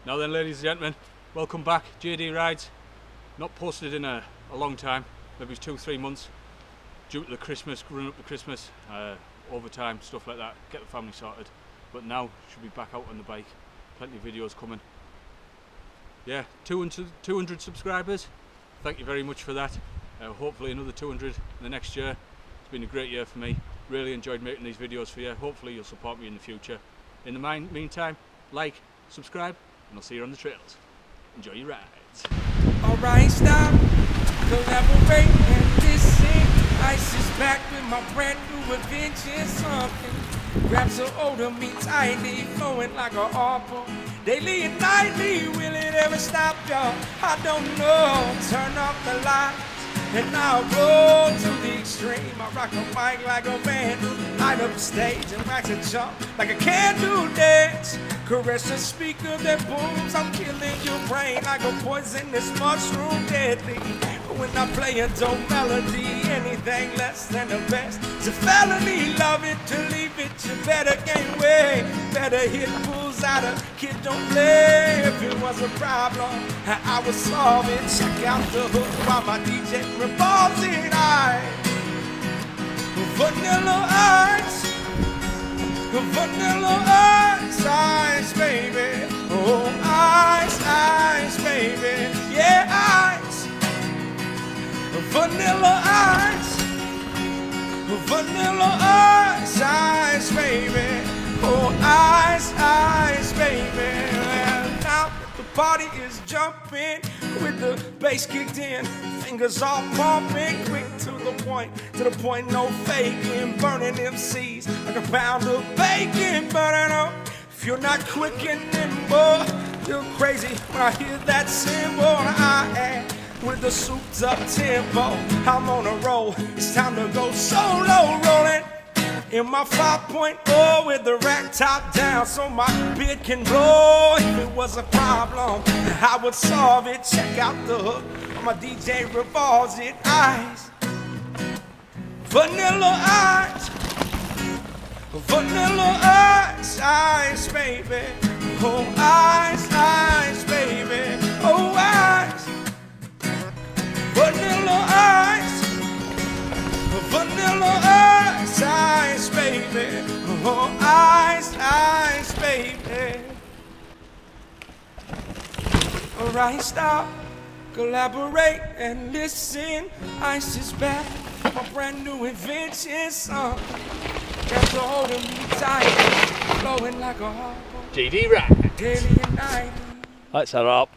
Now then, ladies and gentlemen, welcome back. JD Rides. Not posted in a long time, maybe 2-3 months, due to the Christmas, running up to Christmas, overtime, stuff like that, get the family sorted. But now, should be back out on the bike. Plenty of videos coming. Yeah, 200 subscribers. Thank you very much for that. Hopefully another 200 in the next year. It's been a great year for me. Really enjoyed making these videos for you. Hopefully you'll support me in the future. In the meantime, like, subscribe, and I'll see you on the trails. Enjoy your rides. Alright, stop, collaborate and listen. Ice is back with my brand new adventure. Something grabs her older me tightly, flowing like a harper. Daily and nightly, will it ever stop, y'all? I don't know. Turn off the lights and I'll roll to the extreme. I rock a mic like a band, light up the stage and wax a jump like a can-do dance. Caress a speaker that booms, I'm killing your brain like a poisonous mushroom deadly. When I play a dope melody, anything less than the best, it's a felony. Love it to leave it, you better gain weight. Better hit bulls out of kid don't play. If it was a problem, I would solve it. Check out the hook while my DJ revolves it. Vanilla ice, vanilla ice, baby. Oh, ice, baby. Yeah, ice. Vanilla ice, vanilla ice, baby. Oh, ice, baby. And now the party is jumping with the bass kicked in, fingers all pumping, quick to the point, no faking, burning MCs like a pound of bacon, burning up. If you're not quick and nimble, you're crazy when I hear that cymbal. I am with the souped up tempo, I'm on a roll, it's time to go solo, rolling in my 5.0 with the rack top down so my beard can blow. If it was a problem, I would solve it. Check out the hook, my DJ revolves it. Ice, vanilla ice, vanilla ice, baby. Oh, ice, baby. Oh, ice. Vanilla ice, vanilla ice, baby. Oh, ice, baby. Alright, stop, collaborate and listen. Ice is back, my brand new invention. Something that's holding me tight, flowing like a harp. JD Rides. Daily and night. That's a wrap.